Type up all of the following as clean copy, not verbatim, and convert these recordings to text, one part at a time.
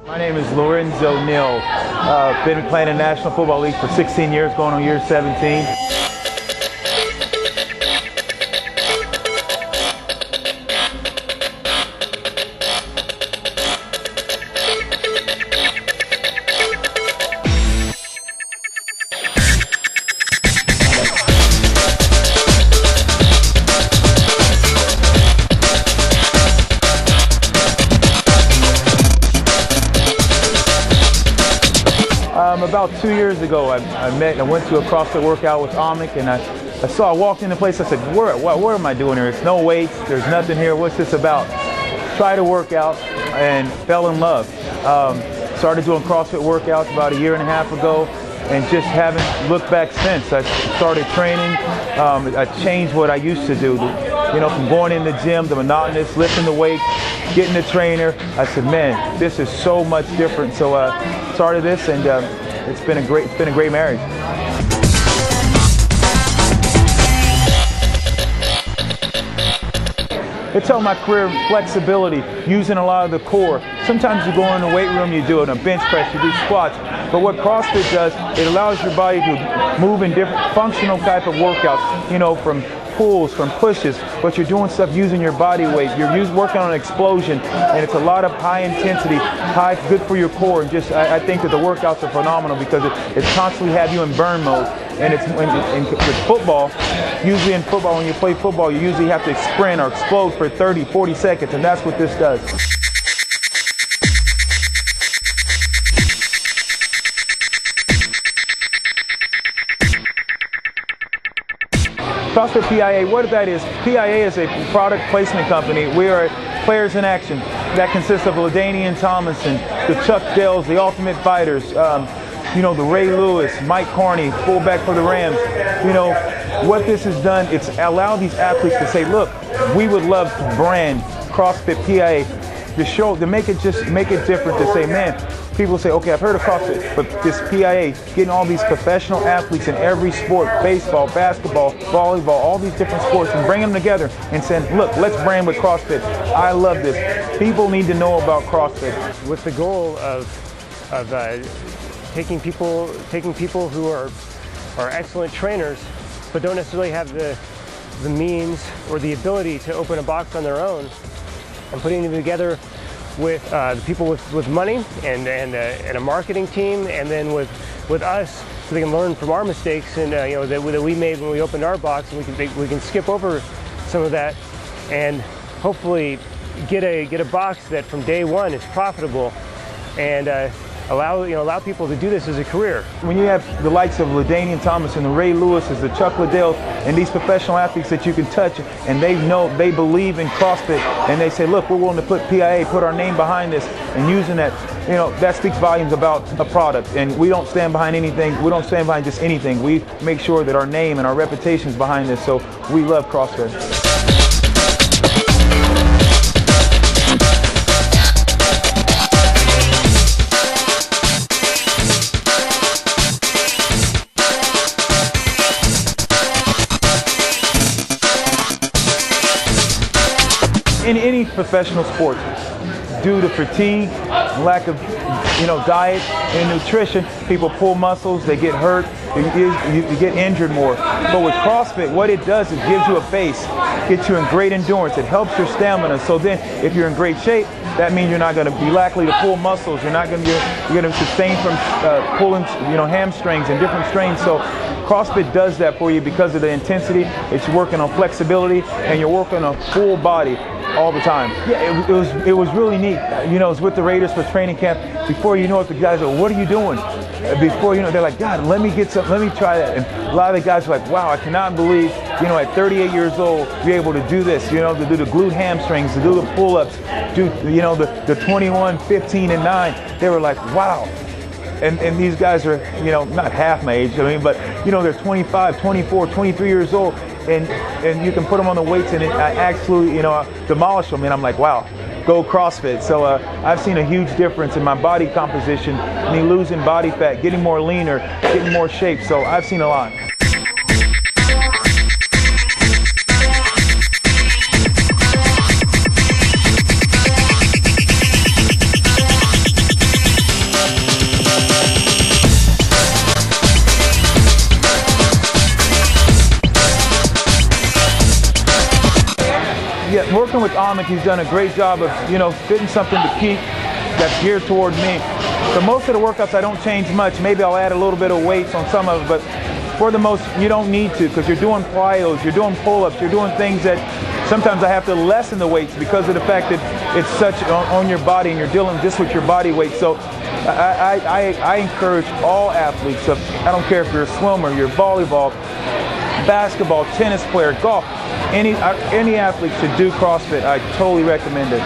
My name is Lorenzo Neal. Been playing in the National Football League for 16 years, going on year 17. About 2 years ago, I went to a CrossFit workout with Amik, and I walked in the place. I said, what am I doing here? It's no weights, there's nothing here. What's this about? Tried to work out and fell in love. Started doing CrossFit workouts about 1.5 years ago, and just haven't looked back since. I started training. I changed what I used to do. You know, from going in the gym, the monotonous, lifting the weights, getting the trainer. I said, man, this is so much different. So I started this, and it's been a great marriage. It's helped my career, flexibility, using a lot of the core. Sometimes you go in the weight room, you do it on a bench press, you do squats. But what CrossFit does, it allows your body to move in different functional type of workouts, you know, from pulls, from pushes, but you're doing stuff using your body weight. You're working on an explosion, and it's a lot of high intensity, good for your core. And just, I think that the workouts are phenomenal because it's constantly have you in burn mode. And it's with football, usually in football, when you play football, you usually have to sprint or explode for 30, 40 seconds, and that's what this does. CrossFit PIA, what that is, PIA is a product placement company. We are Players in Action. That consists of LaDainian Tomlinson, the Chuck Dells, the Ultimate Fighters, you know, the Ray Lewis, Mike Carney, fullback for the Rams. You know, what this has done, it's allowed these athletes to say, look, we would love to brand CrossFit PIA to make it different, to say, man, people say, okay, I've heard of CrossFit, but this PIA, getting all these professional athletes in every sport, baseball, basketball, volleyball, all these different sports, and bring them together and saying, look, let's brand with CrossFit. I love this. People need to know about CrossFit. With the goal of taking people who are excellent trainers, but don't necessarily have the means or the ability to open a box on their own, and putting them together with the people with money and a marketing team, and then with us, so they can learn from our mistakes and you know, that we made when we opened our box, and we can skip over some of that and hopefully get a box that from day one is profitable and allow people to do this as a career. When you have the likes of LaDainian Tomlinson, the Ray Lewis's, the Chuck Liddells, and these professional athletes that you can touch, and they believe in CrossFit, and they say, look, we're willing to put PIA, put our name behind this, and using that, you know, that speaks volumes about a product. And we don't stand behind anything. We don't stand behind just anything. We make sure that our name and our reputation is behind this. So we love CrossFit. In any professional sport, due to fatigue, lack of diet and nutrition, people pull muscles, they get hurt, you get injured more. But with CrossFit, what it does is gives you a base, gets you in great endurance, it helps your stamina. So then if you're in great shape, that means you're not going to be likely to pull muscles, you're going to sustain from pulling hamstrings and different strains. So CrossFit does that for you because of the intensity. It's working on flexibility, and you're working on full body all the time. Yeah, it was really neat. You know, I was with the Raiders for training camp. Before you know it, the guys are, what are you doing? Before you know, they're like, God, let me try that. And a lot of the guys are like, wow, I cannot believe, at 38 years old, you're able to do this, to do the glute hamstrings, to do the pull-ups, do, the 21, 15, and 9. They were like, wow. And these guys are, not half my age, but, they're 25, 24, 23 years old, and you can put them on the weights and I absolutely, demolish them, and I'm like, wow, go CrossFit. So I've seen a huge difference in my body composition, me losing body fat, getting more leaner, getting more shape, so I've seen a lot. working with Amit, he's done a great job of, fitting something to peak that's geared toward me. So most of the workouts I don't change much. Maybe I'll add a little bit of weights on some of it, but for the most, you don't need to, because you're doing plyos, you're doing pull-ups, you're doing things that sometimes I have to lessen the weights because of the fact that it's such on your body and you're dealing just with your body weight. So I encourage all athletes, I don't care if you're a swimmer, you're volleyball, basketball, tennis player, golf, any athlete should do CrossFit. I totally recommend it.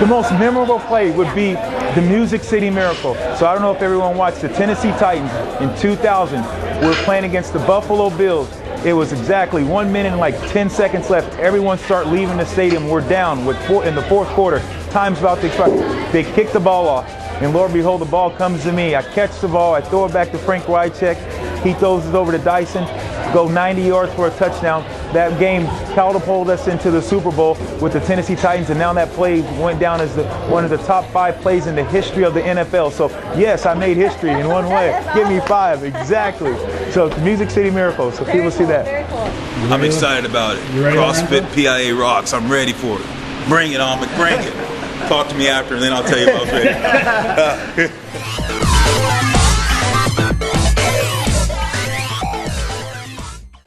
The most memorable play would be the Music City Miracle. So I don't know if everyone watched the Tennessee Titans in 2000. We were playing against the Buffalo Bills. It was exactly 1 minute and like 10 seconds left. Everyone start leaving the stadium. We're down in the fourth quarter. Time's about to expire. They kick the ball off. And Lord behold, the ball comes to me. I catch the ball. I throw it back to Frank Wycheck. He throws it over to Dyson. Go 90 yards for a touchdown. That game catapulted us into the Super Bowl with the Tennessee Titans, and now that play went down as one of the top 5 plays in the history of the NFL. So yes, I made history in one way. Give me 5, exactly. So it's Music City Miracle, so people see that. Very cool. I'm excited about it. CrossFit PIA rocks. I'm ready for it. Bring it, Amit. Bring it. Talk to me after, and then I'll tell you if I was ready.